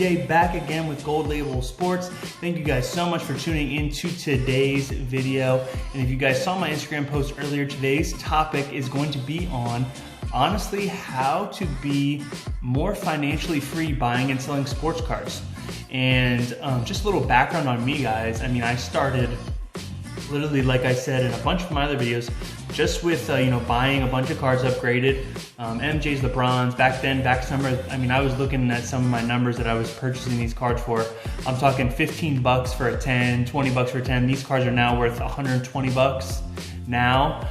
MJ back again with Gold Label Sports. Thank you guys so much for tuning into today's video. And if you guys saw my Instagram post earlier, today's topic is going to be on honestly how to be more financially free buying and selling sports cars. And just a little background on me, guys. I mean, I started literally, like I said in a bunch of my other videos, just with buying a bunch of cars upgraded, MJ's, LeBrons, back summer. I mean, I was looking at some of my numbers that I was purchasing these cars for. I'm talking 15 bucks for a 10, 20 bucks for a 10. These cars are now worth 120 bucks now,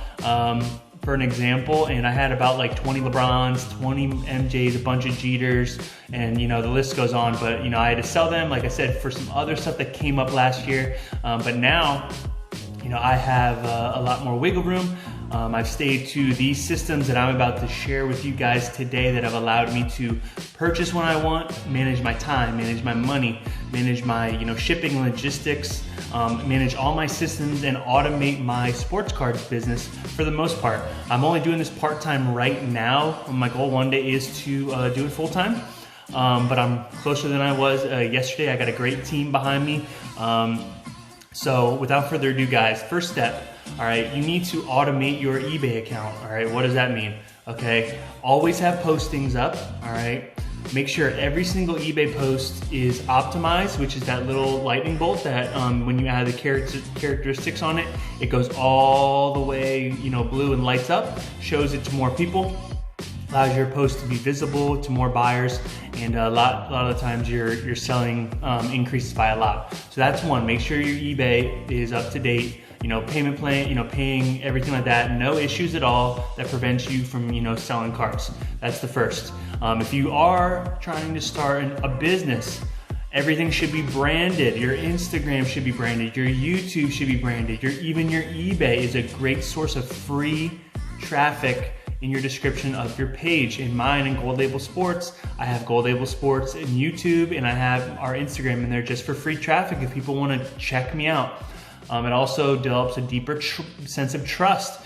for an example. And I had about like 20 LeBrons, 20 MJs, a bunch of Jeters, and the list goes on. But I had to sell them, like I said, for some other stuff that came up last year. But now, I have a lot more wiggle room. I've stayed to these systems that I'm about to share with you guys today that have allowed me to purchase when I want, manage my time, manage my money, manage my shipping and logistics, manage all my systems, and automate my sports cars business for the most part. I'm only doing this part-time right now. My goal one day is to do it full-time, but I'm closer than I was yesterday. I got a great team behind me. So without further ado, guys, first step, all right, you need to automate your eBay account. All right, what does that mean? Okay, always have postings up. All right, make sure every single eBay post is optimized, which is that little lightning bolt that when you add the characteristics on it, it goes all the way blue and lights up, shows it to more people, allows your post to be visible to more buyers, and a lot of the times your selling increases by a lot. So that's one. Make sure your eBay is up to date. Payment plan, paying, everything like that. No issues at all that prevents you from selling cars. That's the first. If you are trying to start a business, everything should be branded. Your Instagram should be branded. Your YouTube should be branded. Even your eBay is a great source of free traffic in your description of your page. In mine, in Gold Label Sports, I have Gold Label Sports in YouTube, and I have our Instagram in there just for free traffic if people want to check me out. It also develops a deeper sense of trust.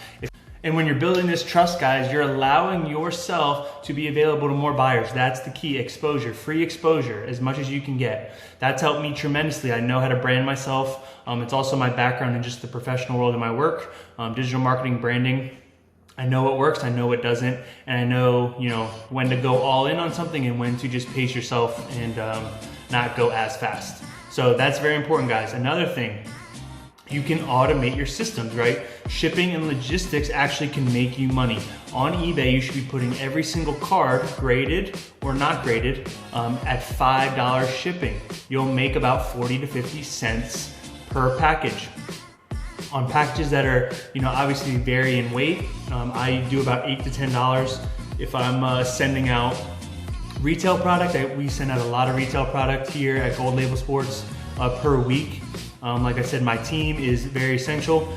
And when you're building this trust, guys, you're allowing yourself to be available to more buyers. That's the key. Exposure, free exposure, as much as you can get. That's helped me tremendously. I know how to brand myself. It's also my background in just the professional world of my work, digital marketing, branding. I know what works, I know what doesn't, and I know when to go all in on something and when to just pace yourself and not go as fast. So that's very important, guys. Another thing, you can automate your systems, right? Shipping and logistics actually can make you money. On eBay, you should be putting every single card, graded or not graded, at $5 shipping. You'll make about 40 to 50 cents per package. On packages that are, obviously vary in weight, I do about $8 to $10. If I'm sending out retail product, we send out a lot of retail product here at Gold Label Sports per week. Like I said, my team is very essential.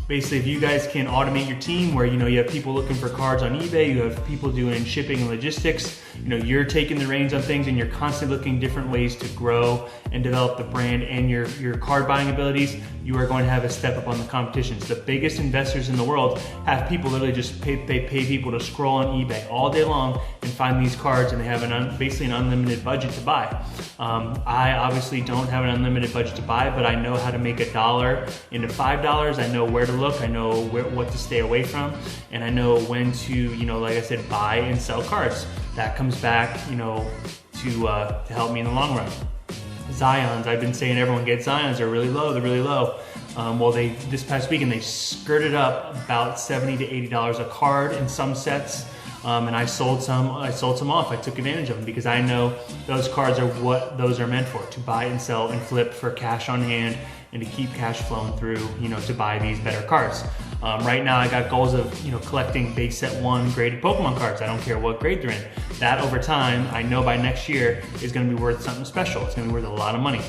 Basically, if you guys can automate your team where you have people looking for cards on eBay, you have people doing shipping and logistics, you're taking the reins on things, and you're constantly looking different ways to grow and develop the brand and your card buying abilities, you are going to have a step up on the competitions. The biggest investors in the world have people literally just pay people to scroll on eBay all day long and find these cards, and they have basically an unlimited budget to buy. I obviously don't have an unlimited budget to buy, but I know how to make $1 into $5. I know where to look, I know what to stay away from, and I know when to, like I said, buy and sell cards. That comes back, to help me in the long run. Zions, I've been saying everyone gets Zions, they're really low. Well, this past weekend they skirted up about $70 to $80 a card in some sets, and I sold some off. I took advantage of them because I know those cards are what those are meant for, to buy and sell and flip for cash on hand and to keep cash flowing through, to buy these better cards. Right now I got goals of, collecting base set 1 graded Pokemon cards. I don't care what grade they're in. That over time, I know by next year is gonna be worth something special. It's gonna be worth a lot of money.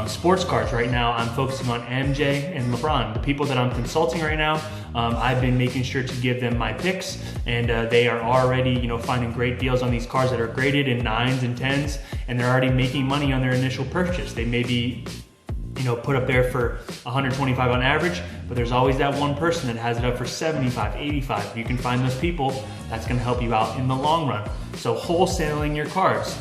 Sports cards, right now I'm focusing on MJ and LeBron. The people that I'm consulting right now, I've been making sure to give them my picks, and they are already finding great deals on these cards that are graded in 9s and 10s, and they're already making money on their initial purchase. They may be put up there for 125 on average, but there's always that one person that has it up for 75, 85. If you can find those people, that's gonna help you out in the long run. So wholesaling your cards,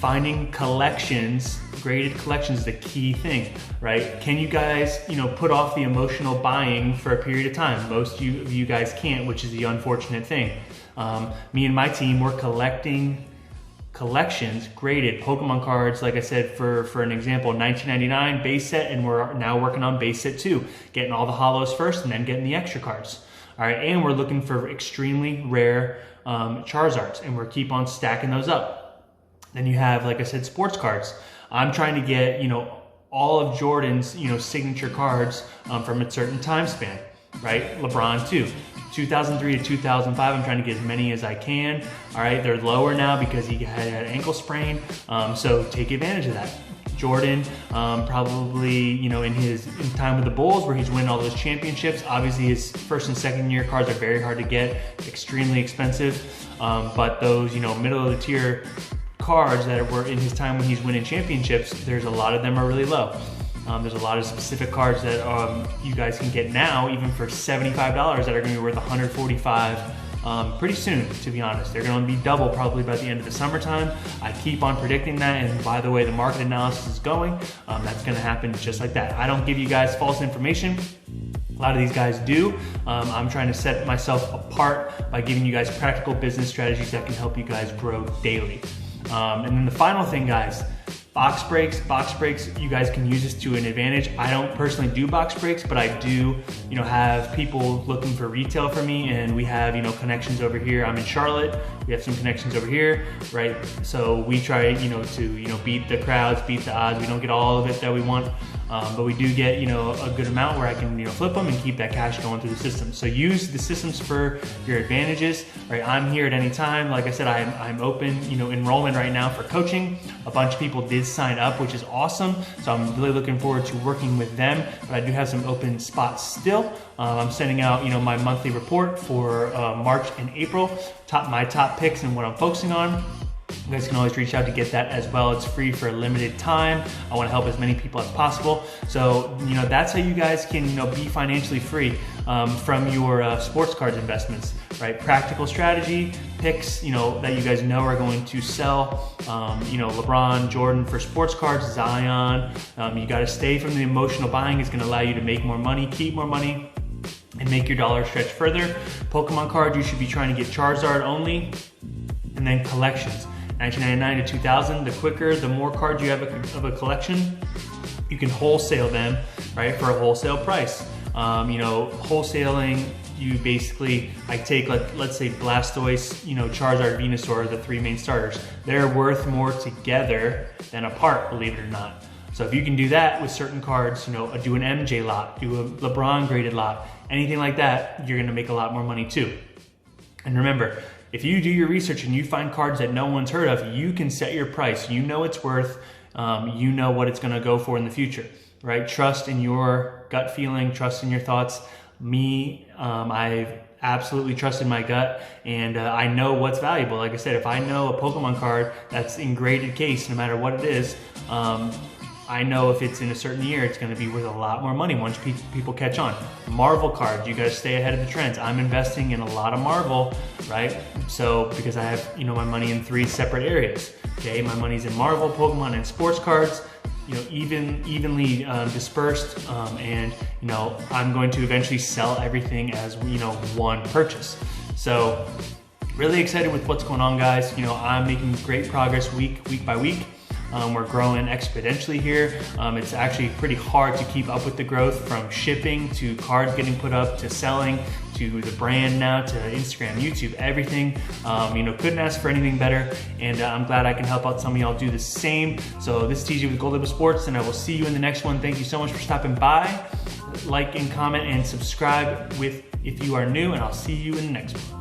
finding collections, graded collections is the key thing, right? Can you guys, put off the emotional buying for a period of time? Most of you guys can't, which is the unfortunate thing. Me and my team, we're collecting collections, graded Pokemon cards, like I said, for an example, 1999 base set, and we're now working on base set 2, getting all the holos first and then getting the extra cards. All right, and we're looking for extremely rare Charizards, and we're keep on stacking those up. Then you have, like I said, sports cards. I'm trying to get, all of Jordan's, signature cards from a certain time span, right? LeBron too. 2003 to 2005, I'm trying to get as many as I can. All right, they're lower now because he had an ankle sprain, so take advantage of that. Jordan, probably, in time with the Bulls where he's winning all those championships. Obviously his first and second year cards are very hard to get, extremely expensive, but those, middle of the tier cards that were in his time when he's winning championships, there's a lot of them are really low. There's a lot of specific cards that you guys can get now, even for $75, that are going to be worth $145 pretty soon, to be honest. They're going to be double probably by the end of the summertime. I keep on predicting that, and by the way the market analysis is going, that's going to happen just like that. I don't give you guys false information. A lot of these guys do. I'm trying to set myself apart by giving you guys practical business strategies that can help you guys grow daily. And then the final thing, guys, box breaks, you guys can use this to an advantage. I don't personally do box breaks, but I do, have people looking for retail for me, and we have, connections over here. I'm in Charlotte. We have some connections over here, right? So we try, to, beat the crowds, beat the odds. We don't get all of it that we want, but we do get, a good amount where I can, flip them and keep that cash going through the system. So use the systems for your advantages, right? I'm here at any time. Like I said, I'm open, enrollment right now for coaching. A bunch of people did sign up, which is awesome. So I'm really looking forward to working with them, but I do have some open spots still. I'm sending out, my monthly report for March and April, my top picks and what I'm focusing on. You guys can always reach out to get that as well. It's free for a limited time. I want to help as many people as possible. So, that's how you guys can, be financially free from your sports cards investments, right? Practical strategy, picks, that you guys know are going to sell. LeBron, Jordan for sports cards, Zion. You got to stay from the emotional buying. It's going to allow you to make more money, keep more money, and make your dollar stretch further. Pokemon cards, you should be trying to get Charizard only, and then collections. 1999 to 2000, the quicker, the more cards you have of a collection, you can wholesale them, right, for a wholesale price. Wholesaling, you basically, I take, let's say Blastoise, Charizard, Venusaur, the 3 main starters. They're worth more together than apart, believe it or not. So if you can do that with certain cards, do an MJ lot, do a LeBron graded lot, anything like that, you're gonna make a lot more money too. And remember, if you do your research and you find cards that no one's heard of, you can set your price. You know it's worth, you know what it's gonna go for in the future, right? Trust in your gut feeling, trust in your thoughts. Me, I've absolutely trusted my gut, and I know what's valuable. Like I said, if I know a Pokemon card that's in graded case, no matter what it is, I know if it's in a certain year, it's going to be worth a lot more money once people catch on. Marvel cards, you got to stay ahead of the trends. I'm investing in a lot of Marvel, right? So because I have, my money in 3 separate areas. Okay, my money's in Marvel, Pokemon, and sports cards. Evenly dispersed, and I'm going to eventually sell everything as one purchase. So really excited with what's going on, guys. I'm making great progress week by week. We're growing exponentially here. It's actually pretty hard to keep up with the growth, from shipping to cards getting put up to selling to the brand now to Instagram, YouTube, everything. Couldn't ask for anything better, and I'm glad I can help out some of y'all do the same. So this is TJ with Gold Label Sports, and I will see you in the next one. Thank you so much for stopping by. Like and comment and subscribe if you are new, and I'll see you in the next one.